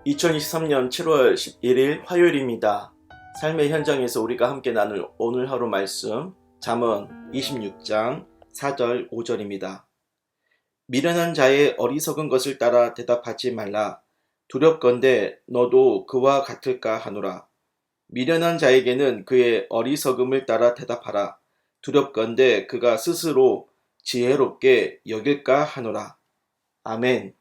2023년 7월 11일 화요일입니다. 삶의 현장에서 우리가 함께 나눌 오늘 하루 말씀 잠언 26장 4절 5절입니다. 미련한 자의 어리석은 것을 따라 대답하지 말라. 두렵건대 너도 그와 같을까 하노라. 미련한 자에게는 그의 어리석음을 따라 대답하라. 두렵건대 그가 스스로 지혜롭게 여길까 하노라. 아멘.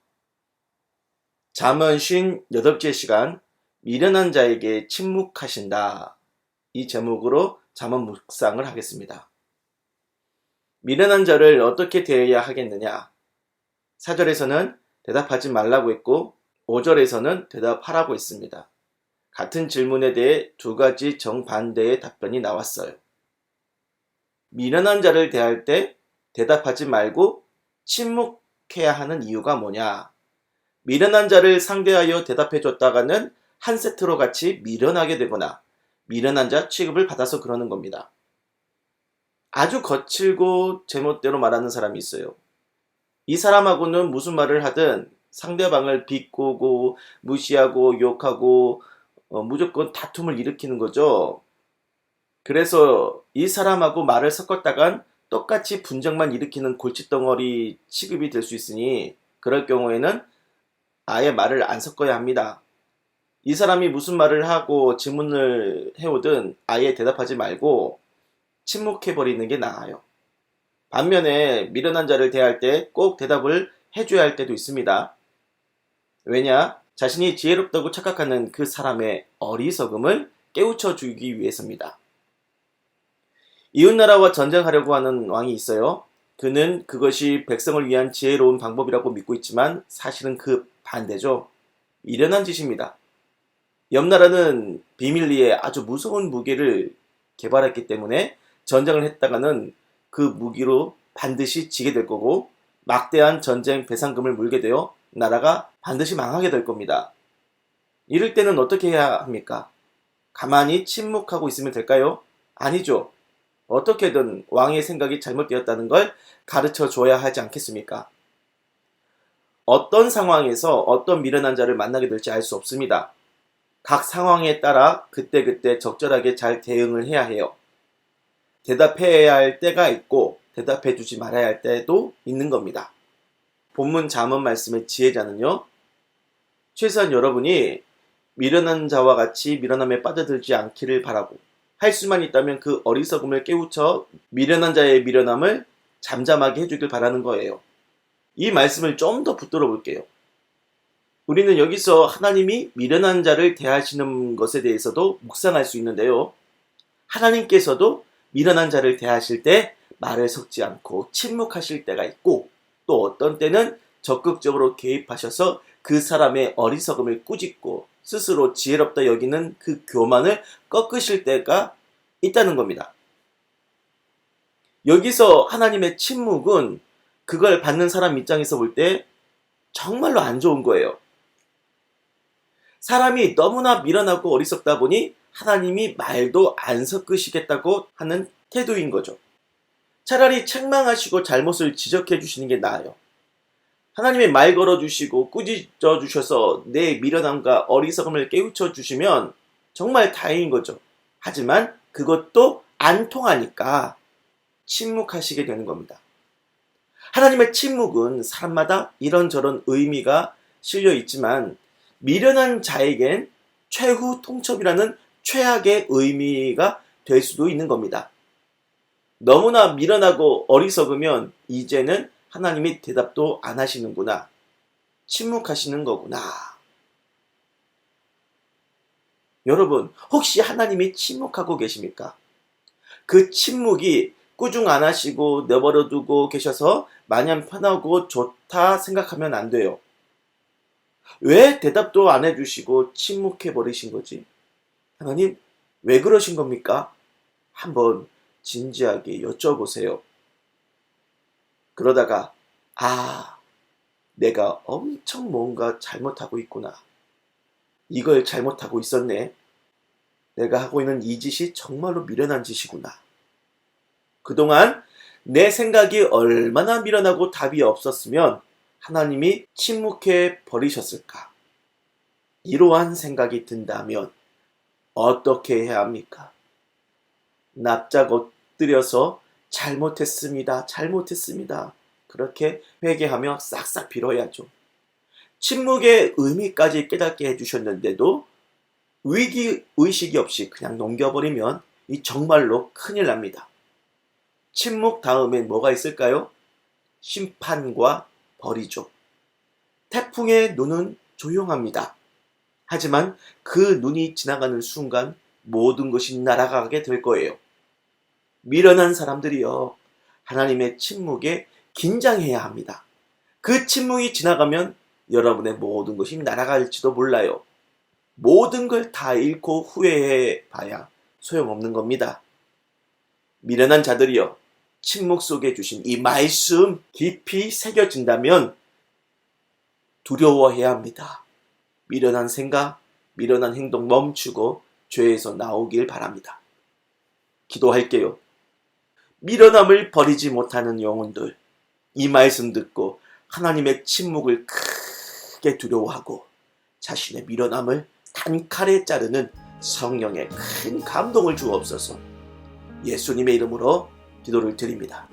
잠언 58째 시간 미련한 자에게 침묵하신다. 이 제목으로 잠언 묵상을 하겠습니다. 미련한 자를 어떻게 대해야 하겠느냐? 4절에서는 대답하지 말라고 했고 5절에서는 대답하라고 했습니다. 같은 질문에 대해 두 가지 정반대의 답변이 나왔어요. 미련한 자를 대할 때 대답하지 말고 침묵해야 하는 이유가 뭐냐? 미련한 자를 상대하여 대답해줬다가는 한 세트로 같이 미련하게 되거나 미련한 자 취급을 받아서 그러는 겁니다. 아주 거칠고 제멋대로 말하는 사람이 있어요. 이 사람하고는 무슨 말을 하든 상대방을 비꼬고 무시하고 욕하고 무조건 다툼을 일으키는 거죠. 그래서 이 사람하고 말을 섞었다간 똑같이 분쟁만 일으키는 골칫덩어리 취급이 될 수 있으니 그럴 경우에는 아예 말을 안 섞어야 합니다. 이 사람이 무슨 말을 하고 질문을 해오든 아예 대답하지 말고 침묵해버리는 게 나아요. 반면에 미련한 자를 대할 때 꼭 대답을 해줘야 할 때도 있습니다. 왜냐? 자신이 지혜롭다고 착각하는 그 사람의 어리석음을 깨우쳐주기 위해서입니다. 이웃나라와 전쟁하려고 하는 왕이 있어요. 그는 그것이 백성을 위한 지혜로운 방법이라고 믿고 있지만 사실은 그 반대죠. 미련한 짓입니다. 옆 나라는 비밀리에 아주 무서운 무기를 개발했기 때문에 전쟁을 했다가는 그 무기로 반드시 지게 될 거고 막대한 전쟁 배상금을 물게 되어 나라가 반드시 망하게 될 겁니다. 이럴 때는 어떻게 해야 합니까? 가만히 침묵하고 있으면 될까요? 아니죠. 어떻게든 왕의 생각이 잘못되었다는 걸 가르쳐 줘야 하지 않겠습니까? 어떤 상황에서 어떤 미련한 자를 만나게 될지 알 수 없습니다. 각 상황에 따라 그때그때 적절하게 잘 대응을 해야 해요. 대답해야 할 때가 있고 대답해주지 말아야 할 때도 있는 겁니다. 본문 잠언 말씀의 지혜자는요. 최소한 여러분이 미련한 자와 같이 미련함에 빠져들지 않기를 바라고 할 수만 있다면 그 어리석음을 깨우쳐 미련한 자의 미련함을 잠잠하게 해주길 바라는 거예요. 이 말씀을 좀 더 붙들어 볼게요. 우리는 여기서 하나님이 미련한 자를 대하시는 것에 대해서도 묵상할 수 있는데요. 하나님께서도 미련한 자를 대하실 때 말을 섞지 않고 침묵하실 때가 있고 또 어떤 때는 적극적으로 개입하셔서 그 사람의 어리석음을 꾸짖고 스스로 지혜롭다 여기는 그 교만을 꺾으실 때가 있다는 겁니다. 여기서 하나님의 침묵은 그걸 받는 사람 입장에서 볼 때 정말로 안 좋은 거예요. 사람이 너무나 미련하고 어리석다 보니 하나님이 말도 안 섞으시겠다고 하는 태도인 거죠. 차라리 책망하시고 잘못을 지적해 주시는 게 나아요. 하나님의 말 걸어주시고 꾸짖어 주셔서 내 미련함과 어리석음을 깨우쳐 주시면 정말 다행인 거죠. 하지만 그것도 안 통하니까 침묵하시게 되는 겁니다. 하나님의 침묵은 사람마다 이런저런 의미가 실려 있지만 미련한 자에겐 최후 통첩이라는 최악의 의미가 될 수도 있는 겁니다. 너무나 미련하고 어리석으면 이제는 하나님이 대답도 안 하시는구나. 침묵하시는 거구나. 여러분, 혹시 하나님이 침묵하고 계십니까? 그 침묵이 꾸중 안 하시고 내버려 두고 계셔서 마냥 편하고 좋다 생각하면 안 돼요. 왜 대답도 안 해주시고 침묵해 버리신 거지? 하나님, 왜 그러신 겁니까? 한번 진지하게 여쭤보세요. 그러다가 내가 엄청 뭔가 잘못하고 있구나. 이걸 잘못하고 있었네. 내가 하고 있는 이 짓이 정말로 미련한 짓이구나. 그동안 내 생각이 얼마나 미련하고 답이 없었으면 하나님이 침묵해 버리셨을까? 이러한 생각이 든다면 어떻게 해야 합니까? 납작 엎드려서 잘못했습니다. 그렇게 회개하며 싹싹 빌어야죠. 침묵의 의미까지 깨닫게 해주셨는데도 위기의식이 없이 그냥 넘겨버리면 이 정말로 큰일 납니다. 침묵 다음엔 뭐가 있을까요? 심판과 벌이죠. 태풍의 눈은 조용합니다. 하지만 그 눈이 지나가는 순간 모든 것이 날아가게 될 거예요. 미련한 사람들이요, 하나님의 침묵에 긴장해야 합니다. 그 침묵이 지나가면 여러분의 모든 것이 날아갈지도 몰라요. 모든 걸 다 잃고 후회해 봐야 소용없는 겁니다. 미련한 자들이요, 침묵 속에 주신 이 말씀 깊이 새겨진다면 두려워해야 합니다. 미련한 생각, 미련한 행동 멈추고 죄에서 나오길 바랍니다. 기도할게요. 미련함을 버리지 못하는 영혼들, 이 말씀 듣고 하나님의 침묵을 크게 두려워하고 자신의 미련함을 단칼에 자르는 성령의 큰 감동을 주옵소서. 예수님의 이름으로 기도를 드립니다.